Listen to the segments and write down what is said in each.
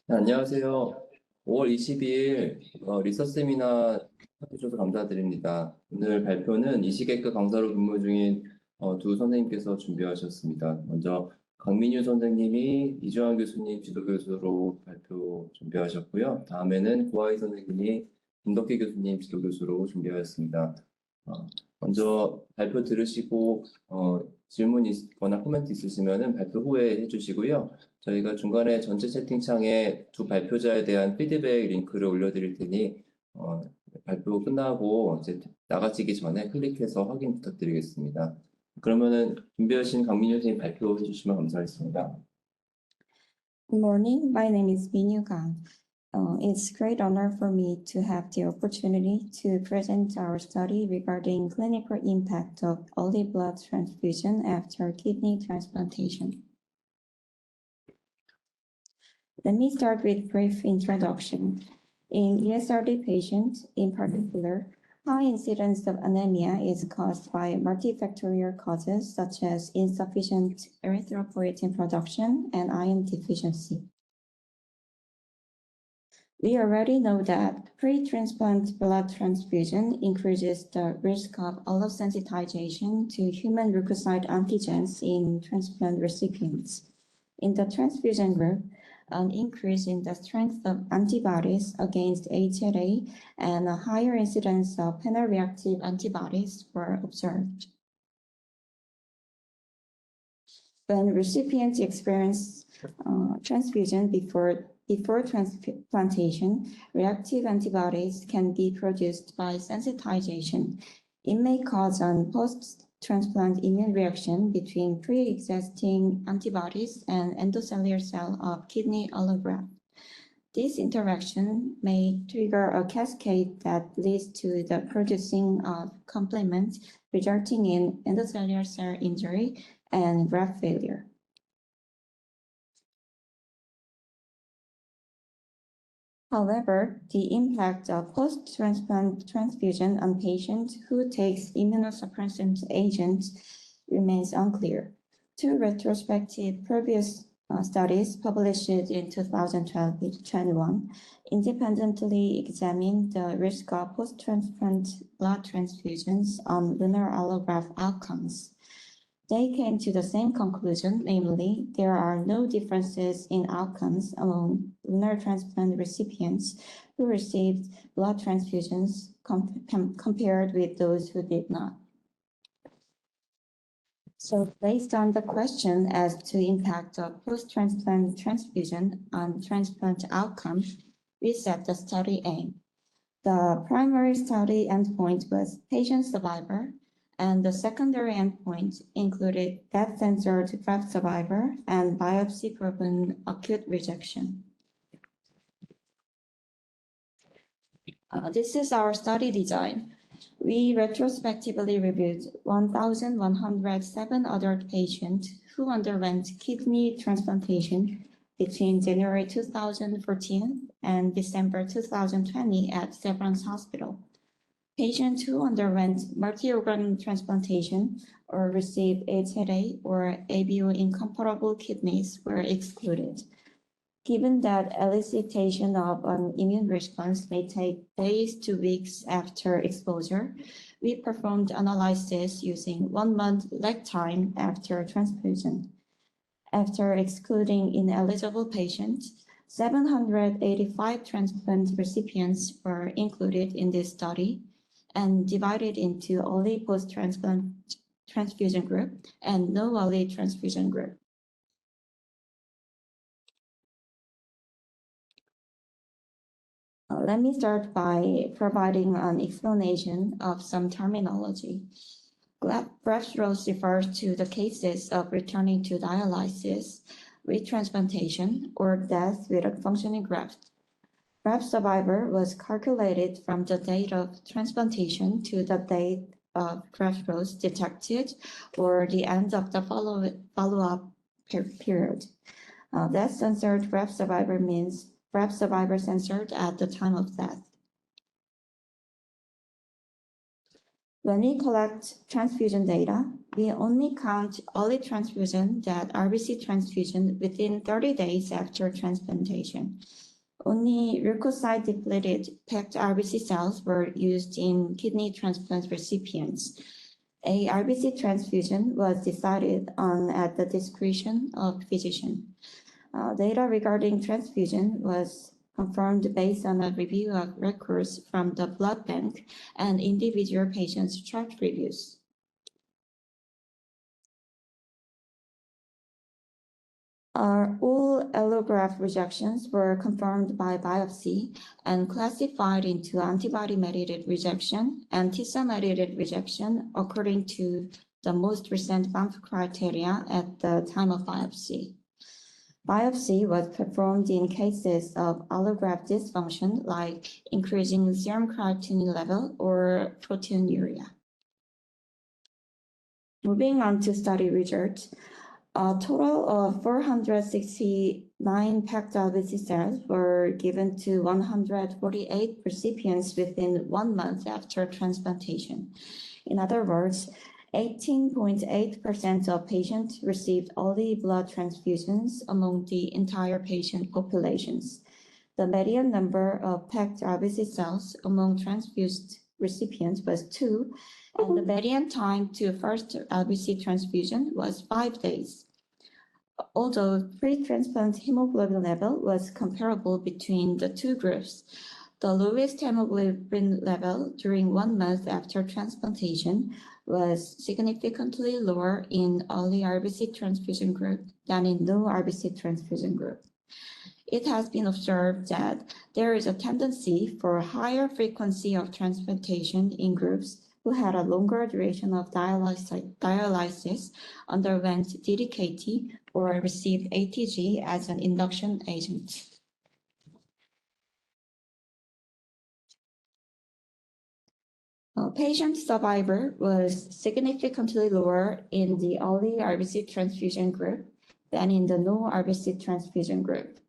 네, 안녕하세요. 5월 22일 리서치 세미나 해주셔서 감사드립니다. 오늘 발표는 이시개과 강사로 근무 중인 두 선생님께서 준비하셨습니다. 먼저 강민유 선생님이 이주환 교수님 지도교수로 발표 준비하셨고요. 다음에는 고아이 선생님이 김덕희 교수님 지도교수로 준비하였습니다. 어, 먼저 발표 들으시고 질문 있거나 코멘트 있으시면 발표 후에 해주시고요. 저희가 중간에 전체 채팅창에 두 발표자에 대한 피드백 링크를 올려드릴 테니 발표 끝나고 이제 나가시기 전에 클릭해서 확인 부탁드리겠습니다. 그러면은 준비하신 강민유 선생님 발표해 주시면 감사하겠습니다. Good morning. My name is Minyu Kang. It's a great honor for me to have the opportunity to present our study regarding clinical impact of early blood transfusion after kidney transplantation. Let me start with a brief introduction. In ESRD patients, in particular, high incidence of anemia is caused by multifactorial causes such as insufficient erythropoietin production and iron deficiency. We already know that pre-transplant blood transfusion increases the risk of allosensitization to human leukocyte antigens in transplant recipients. In the transfusion group, an increase in the strength of antibodies against HLA and a higher incidence of panel-reactive antibodies were observed. When recipients experience transfusion before transplantation, reactive antibodies can be produced by sensitization. It may cause a post-transplant immune reaction between pre-existing antibodies and endocellular cell of kidney allograft. This interaction may trigger a cascade that leads to the producing of complements, resulting in endocellular cell injury and graft failure. However, the impact of post-transplant transfusion on patients who takes immunosuppressant agents remains unclear. Two retrospective previous studies published in 2012-21 independently examined the risk of post-transplant blood transfusions on lunar allograft outcomes. They came to the same conclusion, namely, there are no differences in outcomes among lunar transplant recipients who received blood transfusions compared with those who did not. So based on the question as to impact of post-transplant transfusion on transplant outcomes, we set the study aim. The primary study endpoint was patient survivor, and the secondary endpoint included death-censored graft survivor and biopsy-proven acute rejection. This is our study design. We retrospectively reviewed 1,107 adult patients who underwent kidney transplantation between January 2014 and December 2020 at Severance Hospital. Patients who underwent multi-organ transplantation or received HLA or ABO incompatible kidneys were excluded. Given that elicitation of an immune response may take days to weeks after exposure, we performed analysis using 1 month lag time after transfusion. After excluding ineligible patients, 785 transplant recipients were included in this study and divided into early post-transplant transfusion group and no early transfusion group. Let me start by providing an explanation of some terminology. Graft cirrhosis refers to the cases of returning to dialysis, retransplantation, or death with a functioning graft. Graft survivor was calculated from the date of transplantation to the date of graft loss detected or the end of the follow-up period. Death-censored graft survivor means graft survivor censored at the time of death. When we collect transfusion data, we only count early transfusion, that RBC transfusion, within 30 days after transplantation. Only leukocyte-depleted packed RBC cells were used in kidney transplant recipients. A RBC transfusion was decided on at the discretion of physician. Data regarding transfusion was confirmed based on a review of records from the blood bank and individual patients' chart reviews. All allograft rejections were confirmed by biopsy and classified into antibody-mediated rejection and T-cell-mediated rejection according to the most recent Banff criteria at the time of biopsy. Biopsy was performed in cases of allograft dysfunction, like increasing serum creatinine level or proteinuria. Moving on to study results, a total of 469 packed RBC cells were given to 148 recipients within 1 month after transplantation. In other words, 18.8% of patients received early blood transfusions among the entire patient populations. The median number of packed RBC cells among transfused recipients was 2, and the median time to first RBC transfusion was 5 days. Although pre-transplant hemoglobin level was comparable between the two groups, the lowest hemoglobin level during 1 month after transplantation was significantly lower in early RBC transfusion group than in no RBC transfusion group. It has been observed that there is a tendency for higher frequency of transplantation in groups who had a longer duration of dialysis, underwent DDKT, or received ATG as an induction agent. Patient survival was significantly lower in the early RBC transfusion group than in the no RBC transfusion group.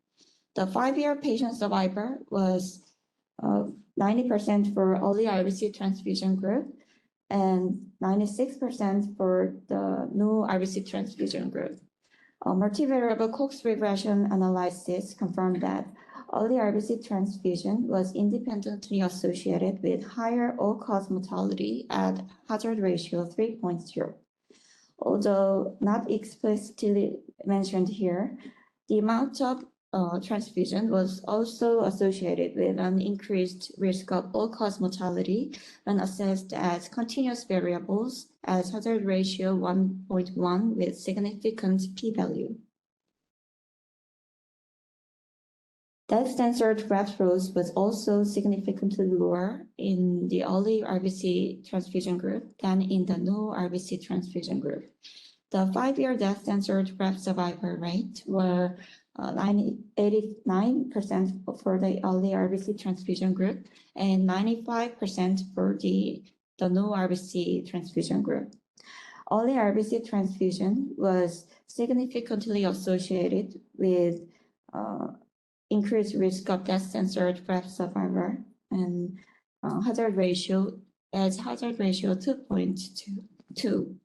The 5-year patient survival was 90% for early RBC transfusion group and 96% for the no RBC transfusion group. A multivariable Cox regression analysis confirmed that early RBC transfusion was independently associated with higher all-cause mortality at hazard ratio 3.0. Although not explicitly mentioned here, the amount of transfusion was also associated with an increased risk of all-cause mortality when assessed as continuous variables as hazard ratio 1.1 with significant p-value. Death-censored graft loss was also significantly lower in the early RBC transfusion group than in the no RBC transfusion group. The 5-year death-censored graft survival rate were 89% for the early RBC transfusion group and 95% for the no RBC transfusion group. Early RBC transfusion was significantly associated with increased risk of death-censored graft survival and hazard ratio 2.2.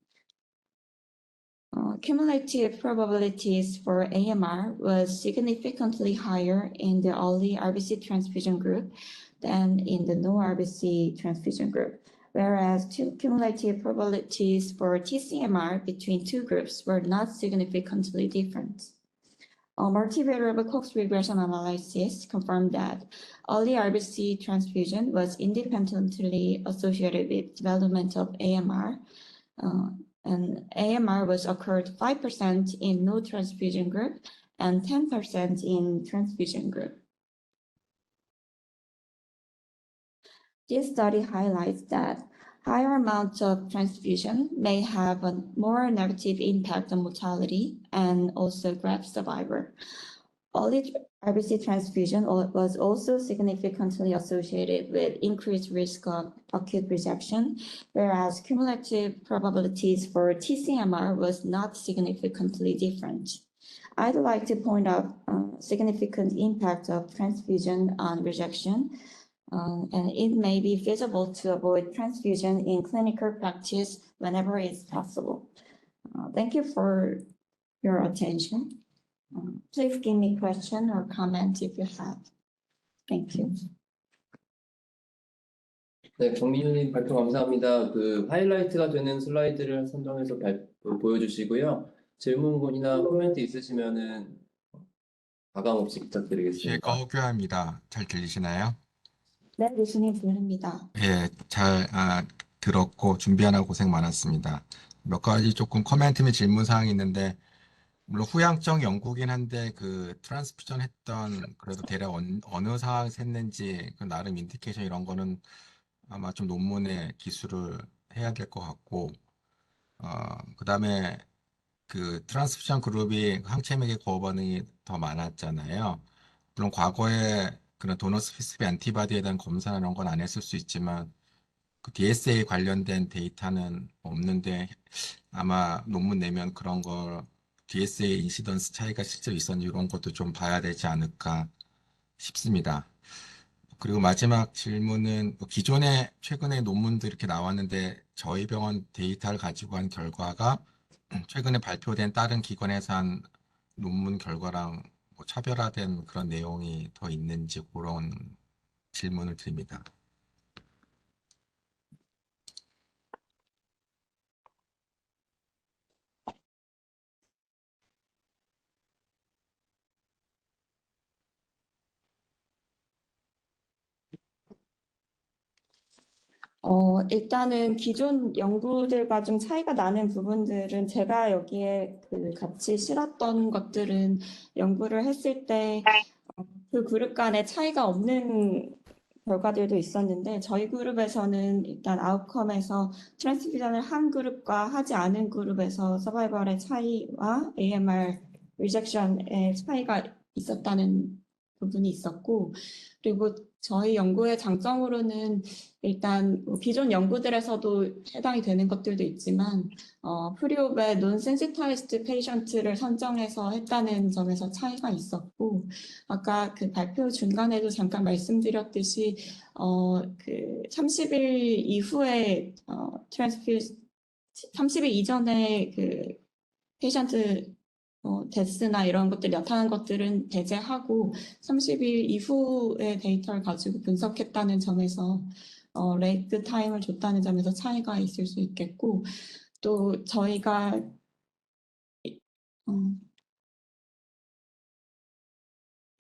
Cumulative probabilities for AMR was significantly higher in the early RBC transfusion group than in the no RBC transfusion group, whereas cumulative probabilities for TCMR between two groups were not significantly different. A multivariable Cox regression analysis confirmed that early RBC transfusion was independently associated with development of AMR, and AMR was occurred 5% in no transfusion group and 10% in transfusion group. This study highlights that higher amounts of transfusion may have a more negative impact on mortality and also graft survival. Early RBC transfusion was also significantly associated with increased risk of acute rejection, whereas cumulative probabilities for TCMR was not significantly different. I'd like to point out significant impact of transfusion on rejection. and it may be feasible to avoid transfusion in clinical practice whenever it's possible. Thank you for your attention. Please give me question or comment if you have. Thank you. 네, 정민우님 발표 감사합니다. 그 하이라이트가 되는 슬라이드를 선정해서 보여주시고요. 질문이나 코멘트 있으시면은 가감 없이 예, 부탁드리겠습니다. 거교합니다. 잘 들리시나요? 네, 교수님 들립니다. 예, 잘 들었고 준비하느라 고생 많았습니다. 몇 가지 조금 코멘트 및 질문 사항이 있는데 물론 후양적 연구긴 한데 그 트랜스퓨전 했던 그래도 대략 어느 상황에서 했는지 그 나름 인디케이션 이런 거는 아마 좀 논문에 기술을 해야 될 것 같고 그다음에 그 트랜스퓨전 그룹이 항체맥의 고어 반응이 더 많았잖아요. 물론 과거에 그런 도너 스페시픽 안티바디에 대한 검사 이런 건 안 했을 수 있지만 그 DSA 관련된 데이터는 없는데 아마 논문 내면 그런 걸 DSA 인시던스 차이가 실제로 있었는지 이런 것도 좀 봐야 되지 않을까 싶습니다. 그리고 마지막 질문은 기존에 최근에 논문도 이렇게 나왔는데 저희 병원 데이터를 가지고 한 결과가 최근에 발표된 다른 기관에서 한 논문 결과랑 뭐 차별화된 그런 내용이 더 있는지 그런 질문을 드립니다. 일단은 기존 연구들과 좀 차이가 나는 부분들은 제가 여기에 그 같이 실었던 것들은 연구를 했을 때 그 그룹 간에 차이가 없는 결과들도 있었는데 저희 그룹에서는 일단 아웃컴에서 트랜스퓨전을 한 그룹과 하지 않은 그룹에서 서바이벌의 차이와 AMR 리젝션의 차이가 있었다는 부분이 있었고 그리고 저희 연구의 장점으로는 일단 뭐 기존 연구들에서도 해당이 되는 것들도 있지만 프리옵의 논센시타이즈드 페이션트를 선정해서 했다는 점에서 차이가 있었고 아까 그 발표 중간에도 잠깐 말씀드렸듯이 그 30일 이후에 트랜스퓨즈 30일 이전에 그 페이션트 데스나 이런 것들 나타난 것들은 배제하고 30일 이후의 데이터를 가지고 분석했다는 점에서 레이트 타임을 줬다는 점에서 차이가 있을 수 있겠고 또 저희가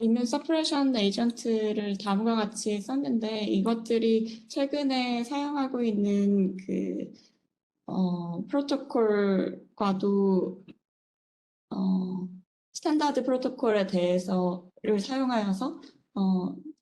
이뮨 서프레션 에이전트를 다음과 같이 썼는데 이것들이 최근에 사용하고 있는 그 프로토콜과도 스탠다드 프로토콜에 대해서를 사용하여서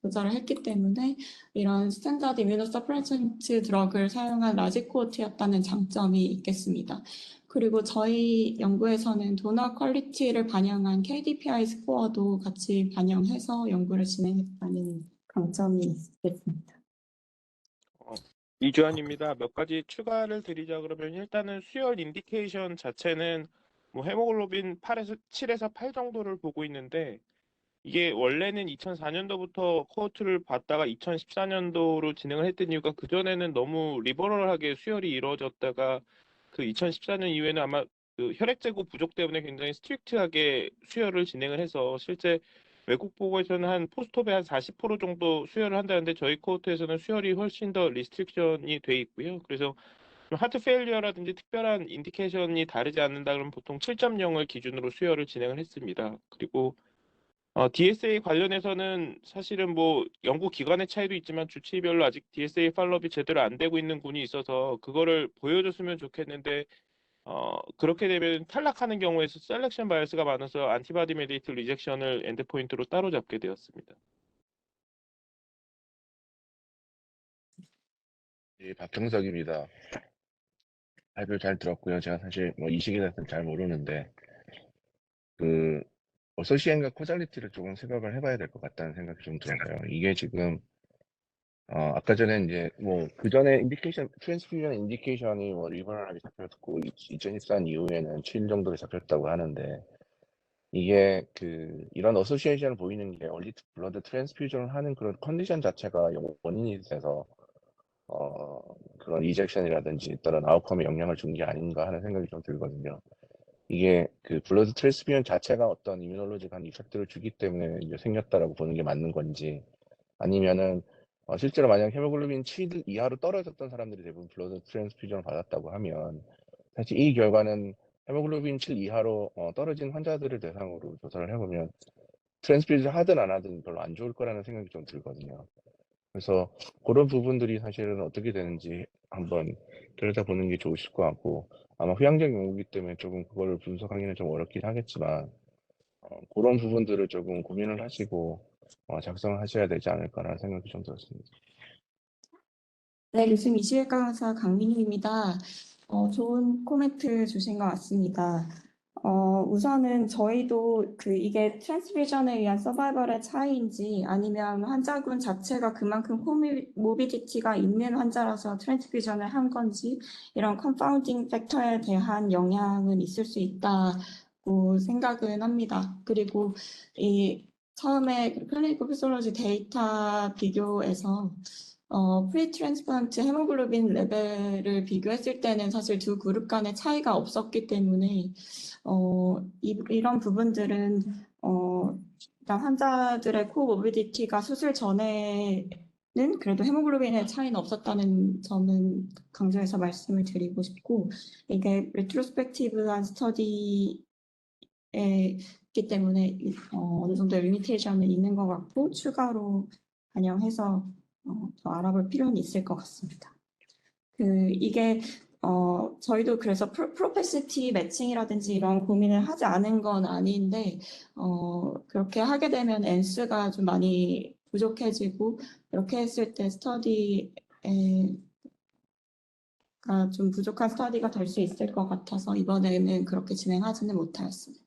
조절을 했기 때문에 이런 스탠다드 이뮤노서프레션트 드럭을 사용한 라지 코호트였다는 장점이 있겠습니다. 그리고 저희 연구에서는 도너 퀄리티를 반영한 KDPI 스코어도 같이 반영해서 연구를 진행했다는 강점이 있겠습니다. 이주환입니다. 몇 가지 추가를 드리자 그러면 일단은 수혈 인디케이션 자체는 뭐 헤모글로빈 7에서 8 정도를 보고 있는데 이게 원래는 2004년도부터 코호트를 받다가 2014년도로 진행을 했던 이유가 그전에는 너무 리버럴하게 수혈이 이루어졌다가 그 2014년 이후에는 아마 그 혈액제고 부족 때문에 굉장히 스트릭트하게 수혈을 진행을 해서 실제 외국 보고에서는 한 포스톱에 한 40% 정도 수혈을 한다는데 저희 코호트에서는 수혈이 훨씬 더 리스트릭션이 돼 있고요. 그래서 하트 페일리어라든지 특별한 인디케이션이 다르지 않는다 그러면 보통 7.0을 기준으로 수혈을 진행을 했습니다. 그리고 DSA 관련해서는 사실은 뭐 연구 기관의 차이도 있지만 주치의별로 아직 DSA 팔로업이 제대로 안 되고 있는 군이 있어서 그거를 보여줬으면 좋겠는데 그렇게 되면 탈락하는 경우에서 셀렉션 바이어스가 많아서 안티바디 메디에이트 리젝션을 엔드포인트로 따로 잡게 되었습니다. 예, 박경석입니다. 발표 잘 들었고요. 제가 사실 뭐 이 시기에 대해서는 잘 모르는데 그 어소시엔과 코잘리티를 조금 생각을 해봐야 될 것 같다는 생각이 좀 들어서요. 이게 지금 아까 전에 이제 뭐 그 전에 인디케이션 트랜스퓨전 인디케이션이 뭐 리버럴하게 잡혔고 2014년 이후에는 7 정도로 잡혔다고 하는데 이게 이런 어소시에이션을 보이는 게 얼리 블러드 트랜스퓨전을 하는 그런 컨디션 자체가 원인이 돼서 그런 이젝션이라든지 다른 아웃컴에 영향을 준 게 아닌가 하는 생각이 좀 들거든요. 이게 블러드 트랜스퓨전 자체가 어떤 이뮤놀로직한 이펙트를 주기 때문에 이제 생겼다라고 보는 게 맞는 건지, 아니면은 실제로 만약 헤모글로빈 7 이하로 떨어졌던 사람들이 대부분 블러드 트랜스퓨전을 받았다고 하면 사실 이 결과는 헤모글로빈 7 이하로 떨어진 환자들을 대상으로 조사를 해보면 트랜스퓨전 하든 안 하든 별로 안 좋을 거라는 생각이 좀 들거든요. 그래서 그런 부분들이 사실은 어떻게 되는지 한번 들여다보는 게 좋으실 것 같고, 아마 휴양적 연구이기 때문에 조금 그걸 분석하기는 좀 어렵긴 하겠지만 그런 부분들을 조금 고민을 하시고 작성을 하셔야 되지 않을까라는 생각이 좀 들었습니다. 네, 교수님 이시일과 강사 강민우입니다. 좋은 코멘트 주신 것 같습니다. 우선은 저희도 이게 트랜스퓨전에 의한 서바이벌의 차이인지 아니면 환자군 자체가 그만큼 모비디티가 있는 환자라서 트랜스퓨전을 한 건지 이런 컨파운딩 팩터에 대한 영향은 있을 수 있다고 생각은 합니다. 그리고 처음에 클리니컬 피시올로지 데이터 비교에서 프리 트랜스플란트 헤모글로빈 레벨을 비교했을 때는 사실 두 그룹 간의 차이가 없었기 때문에 이런 부분들은 일단 환자들의 코모비디티가 수술 전에는 그래도 헤모글로빈의 차이는 없었다는 점은 강조해서 말씀을 드리고 싶고, 이게 레트로스펙티브한 스터디에 있기 때문에 어느 정도 리미테이션은 있는 것 같고 추가로 반영해서 더 알아볼 필요는 있을 것 같습니다. 이게 저희도 그래서 프로페시티 매칭이라든지 이런 고민을 하지 않은 건 아닌데 그렇게 하게 되면 N수가 좀 많이 부족해지고 이렇게 했을 때 스터디가 좀 부족한 스터디가 될 수 있을 것 같아서 이번에는 그렇게 진행하지는 못하였습니다.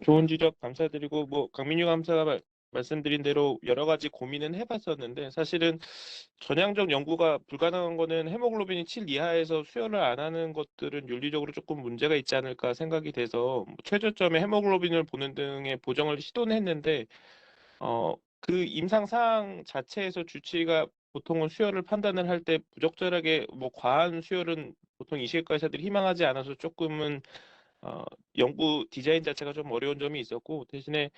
좋은 지적 감사드리고, 뭐 강민유 감사가 말씀드린 대로 여러 가지 고민은 해봤었는데, 사실은 전향적 연구가 불가능한 거는 헤모글로빈이 7 이하에서 수혈을 안 하는 것들은 윤리적으로 조금 문제가 있지 않을까 생각이 돼서 최저점에 헤모글로빈을 보는 등의 보정을 시도는 했는데, 그 임상 사항 자체에서 주치의가 보통은 수혈을 판단을 할 때 부적절하게 뭐 과한 수혈은 보통 이식외과 의사들이 희망하지 않아서 조금은 연구 디자인 자체가 좀 어려운 점이 있었고, 대신에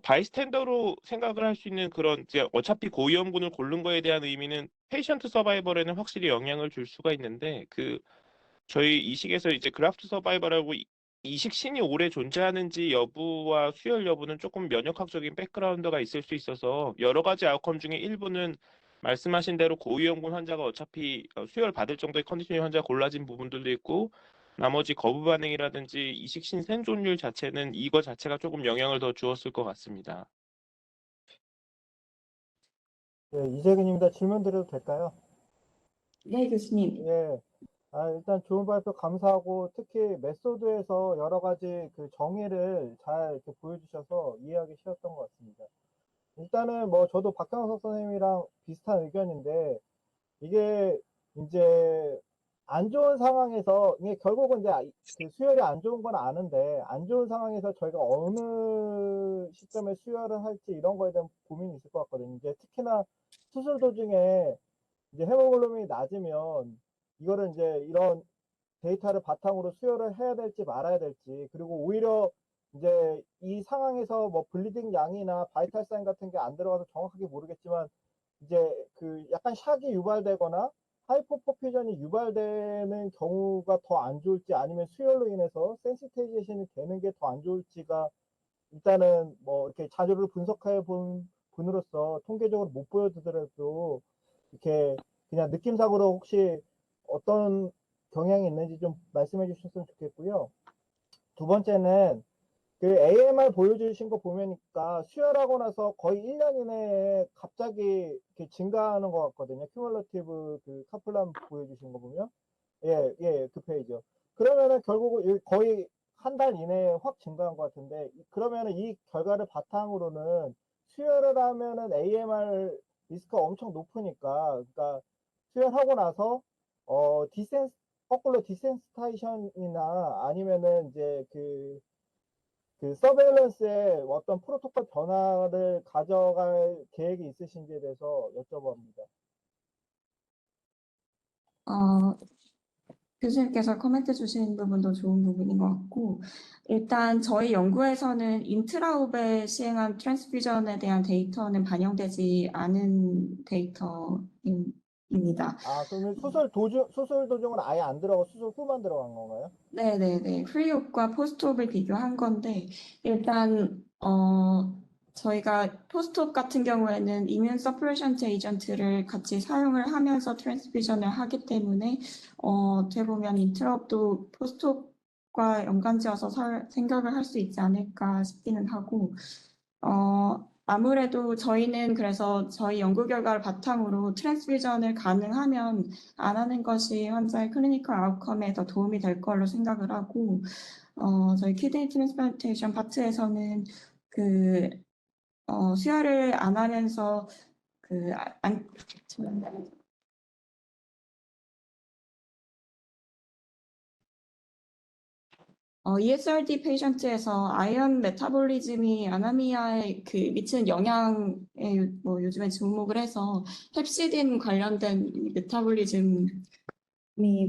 바이스탠더로 생각을 할 수 있는 그런, 이제 어차피 고위험군을 고른 거에 대한 의미는 페이션트 서바이벌에는 확실히 영향을 줄 수가 있는데, 저희 이식에서 이제 그라프트 서바이벌하고 이식신이 오래 존재하는지 여부와 수혈 여부는 조금 면역학적인 백그라운드가 있을 수 있어서 여러 가지 아웃컴 중에 일부는 말씀하신 대로 고위험군 환자가 어차피 수혈 받을 정도의 컨디션의 환자가 골라진 부분들도 있고, 나머지 거부 반응이라든지 이식신 생존율 자체는 이거 자체가 조금 영향을 더 주었을 것 같습니다. 네, 이재근입니다. 질문 드려도 될까요? 네, 교수님. 예. 일단 좋은 발표 감사하고 특히 메소드에서 여러 가지 정의를 잘 이렇게 보여주셔서 이해하기 쉬웠던 것 같습니다. 일단은 뭐 저도 박경석 선생님이랑 비슷한 의견인데 이게 이제 안 좋은 상황에서 이게 결국은 이제 수혈이 안 좋은 건 아는데 안 좋은 상황에서 저희가 어느 시점에 수혈을 할지 이런 거에 대한 고민이 있을 것 같거든요. 이제 특히나 수술 도중에 이제 헤모글로빈이 낮으면 이거를 이제 이런 데이터를 바탕으로 수혈을 해야 될지 말아야 될지, 그리고 오히려 이제 이 상황에서 뭐 블리딩 양이나 바이탈 사인 같은 게 안 들어가서 정확하게 모르겠지만 이제 약간 샥이 유발되거나 하이포퍼퓨전이 유발되는 경우가 더 안 좋을지, 아니면 수혈로 인해서 센시타이제이션이 되는 게 더 안 좋을지가 일단은 뭐 이렇게 자료를 분석해 본 분으로서 통계적으로 못 보여주더라도 이렇게 그냥 느낌상으로 혹시 어떤 경향이 있는지 좀 말씀해 주셨으면 좋겠고요. 두 번째는 AMR 보여주신 거 보니까 수혈하고 나서 거의 1년 이내에 갑자기 이렇게 증가하는 것 같거든요. 큐뮬러티브 카플란 보여주신 거 보면. 예, 그 페이지요. 그러면은 결국은 거의 한 달 이내에 확 증가한 것 같은데, 그러면은 이 결과를 바탕으로는 수혈을 하면은 AMR 리스크가 엄청 높으니까, 그러니까 수혈하고 나서 거꾸로 디센스타이션이나 아니면은 이제 그 서베일런스에 어떤 프로토콜 변화를 가져갈 계획이 있으신지에 대해서 여쭤봅니다. 교수님께서 코멘트 주신 부분도 좋은 부분인 것 같고, 일단 저희 연구에서는 인트라옵에 시행한 트랜스퓨전에 대한 데이터는 반영되지 않은 데이터입니다. 아, 그러면 수술 도중은 아예 안 들어가고 수술 후만 들어간 건가요? 네네네. 프리옵과 포스트옵을 비교한 건데, 일단, 저희가 포스트옵 같은 경우에는 이뮨 서프레션트 에이전트를 같이 사용을 하면서 트랜스퓨전을 하기 때문에, 어떻게 보면 인트롭도 포스트옵과 연관지어서 생각을 할 수 있지 않을까 싶기는 하고, 아무래도 저희는 그래서 저희 연구 결과를 바탕으로 트랜스퓨전을 가능하면 안 하는 것이 환자의 클리니컬 아웃컴에 더 도움이 될 걸로 생각을 하고, 저희 키드니 트랜스플란테이션 파트에서는 수혈을 안 하면서 ESRD 페이션트에서 아이언 메타볼리즘이 아나미아에 미치는 영향에 뭐 요즘에 주목을 해서 헵시딘 관련된 이 메타볼리즘이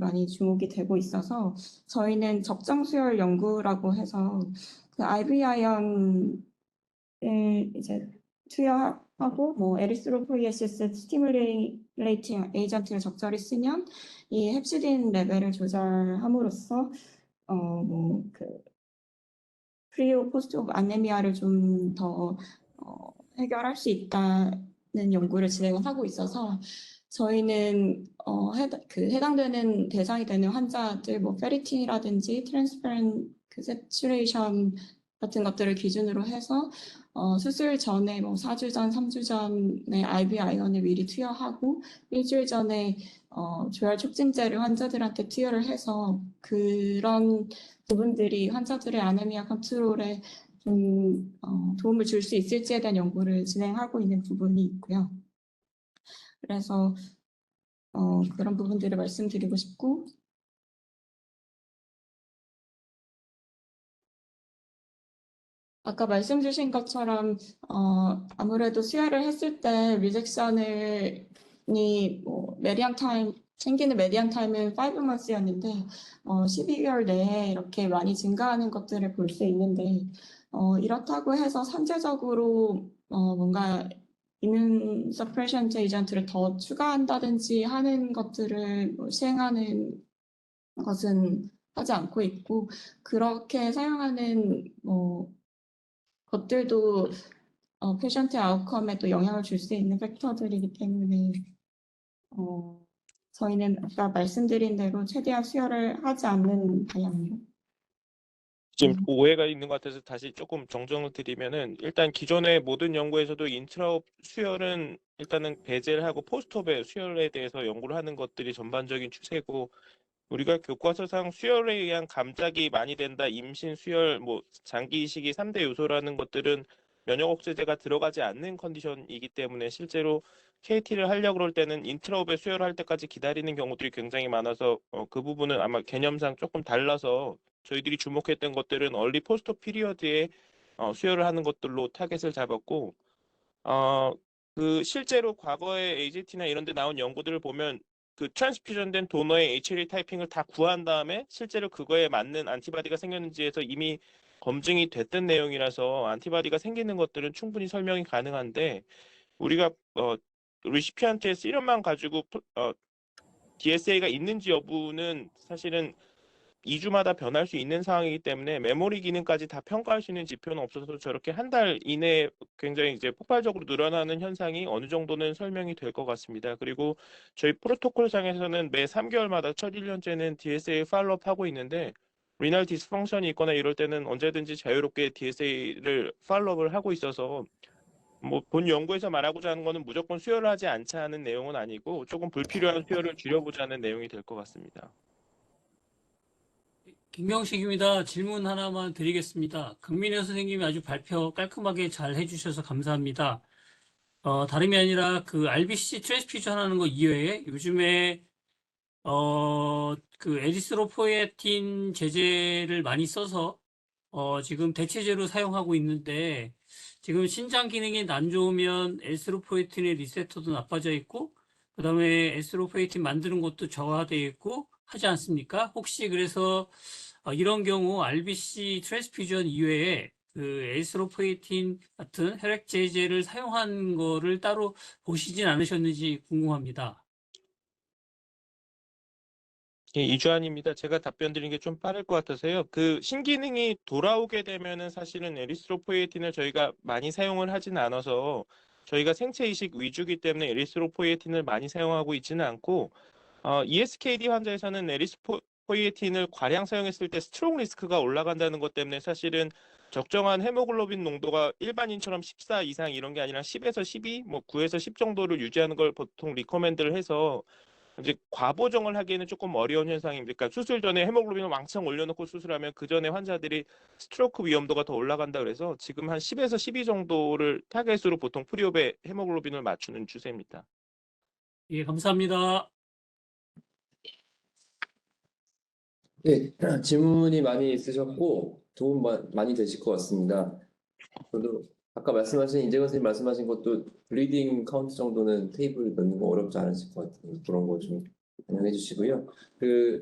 많이 주목이 되고 있어서 저희는 적정 수혈 연구라고 해서 그 IV 아이언을 이제 투여하고 뭐 에리스로포이에시스 스티뮬레이팅 에이전트를 적절히 쓰면 이 헵시딘 레벨을 조절함으로써 프리오 포스트옵 아네미아를 좀 더 해결할 수 있다는 연구를 진행하고 있어서 저희는 해당되는 대상이 되는 환자들 뭐 페리틴이라든지 트랜스페런 세츄레이션 같은 것들을 기준으로 해서 수술 전에 뭐 4주 전, 3주 전에 IV 아이언을 미리 투여하고 일주일 전에 조혈 촉진제를 환자들한테 투여를 해서 그런 부분들이 환자들의 아네미아 컨트롤에 좀 도움을 줄 수 있을지에 대한 연구를 진행하고 있는 부분이 있고요. 그래서 그런 부분들을 말씀드리고 싶고, 아까 말씀 주신 것처럼 아무래도 수혈을 했을 때 리젝션이 뭐 메디안 타임 생기는 메디안 타임은 5months였는데 12개월 내에 이렇게 많이 증가하는 것들을 볼 수 있는데 이렇다고 해서 선제적으로 뭔가 이뮨 서프레션트 에이전트를 더 추가한다든지 하는 것들을 뭐 시행하는 것은 하지 않고 있고 그렇게 사용하는 것들도 페이션트 아웃컴에 또 영향을 줄 수 있는 팩터들이기 때문에 저희는 아까 말씀드린 대로 최대한 수혈을 하지 않는 방향으로. 지금 오해가 있는 것 같아서 다시 조금 정정을 드리면은 일단 기존의 모든 연구에서도 인트라옵 수혈은 일단은 배제를 하고 포스트옵의 수혈에 대해서 연구를 하는 것들이 전반적인 추세고 우리가 교과서상 수혈에 의한 감작이 많이 된다, 임신, 수혈, 뭐 장기 이식이 3대 요소라는 것들은 면역 억제제가 들어가지 않는 컨디션이기 때문에 실제로 KT를 하려고 그럴 때는 인트라옵에 수혈을 할 때까지 기다리는 경우들이 굉장히 많아서 그 부분은 아마 개념상 조금 달라서 저희들이 주목했던 것들은 얼리 포스트 피리어드에 수혈을 하는 것들로 타겟을 잡았고 실제로 과거에 AZT나 이런 데 나온 연구들을 보면 그 트랜스퓨전된 도너의 HLA 타이핑을 다 구한 다음에 실제로 그거에 맞는 안티바디가 생겼는지에서 이미 검증이 됐던 내용이라서 안티바디가 생기는 것들은 충분히 설명이 가능한데 우리가 리시피언트의 시럼만 가지고 DSA가 있는지 여부는 사실은 2주마다 변할 수 있는 상황이기 때문에 메모리 기능까지 다 평가할 수 있는 지표는 없어서 저렇게 한 달 이내에 굉장히 이제 폭발적으로 늘어나는 현상이 어느 정도는 설명이 될 것 같습니다. 그리고 저희 프로토콜상에서는 매 3개월마다 첫 1년째는 DSA 팔로업 하고 있는데 리널 디스펑션이 있거나 이럴 때는 언제든지 자유롭게 DSA를 팔로업을 하고 있어서 뭐 본 연구에서 말하고자 하는 거는 무조건 수혈을 하지 않자는 내용은 아니고 조금 불필요한 수혈을 줄여보자는 내용이 될 것 같습니다. 김명식입니다. 질문 하나만 드리겠습니다. 강민혜 선생님이 아주 발표 깔끔하게 잘 해주셔서 감사합니다. 다름이 아니라 그 RBC 트랜스퓨전 하는 거 이외에 요즘에 그 에리스로포에틴 제제를 많이 써서 지금 대체제로 사용하고 있는데 지금 신장 기능이 안 좋으면 에스로포에틴의 리셉터도 나빠져 있고 그다음에 에스로포에틴 만드는 것도 저하되어 있고 하지 않습니까? 혹시 그래서 이런 경우 RBC 트랜스퓨전 이외에 그 에스로포에틴 같은 혈액 제제를 사용한 거를 따로 보시진 않으셨는지 궁금합니다. 예, 이주환입니다. 제가 답변 드리는 게 좀 빠를 것 같아서요. 그 신기능이 돌아오게 되면은 사실은 에리스로포이에틴을 저희가 많이 사용을 하진 않아서 저희가 생체 이식 위주기 때문에 에리스로포이에틴을 많이 사용하고 있지는 않고 ESKD 환자에서는 에리스로포이에틴을 과량 사용했을 때 스트로크 리스크가 올라간다는 것 때문에 사실은 적정한 헤모글로빈 농도가 일반인처럼 14 이상 이런 게 아니라 10에서 12, 뭐 9에서 10 정도를 유지하는 걸 보통 리커멘드를 해서 이제 과보정을 하기에는 조금 어려운 현상입니다. 그러니까 수술 전에 헤모글로빈을 왕창 올려놓고 수술하면 그 전에 환자들이 스트로크 위험도가 더 올라간다 그래서 지금 한 10에서 12 정도를 타겟으로 보통 프리옵의 헤모글로빈을 맞추는 추세입니다. 예, 감사합니다. 네, 질문이 많이 있으셨고 도움 많이 되실 것 같습니다. 저도 아까 말씀하신 이재건 선생님 말씀하신 것도 블리딩 카운트 정도는 테이블 넣는 거 어렵지 않으실 것 같아요. 그런 거 좀 반영해 주시고요.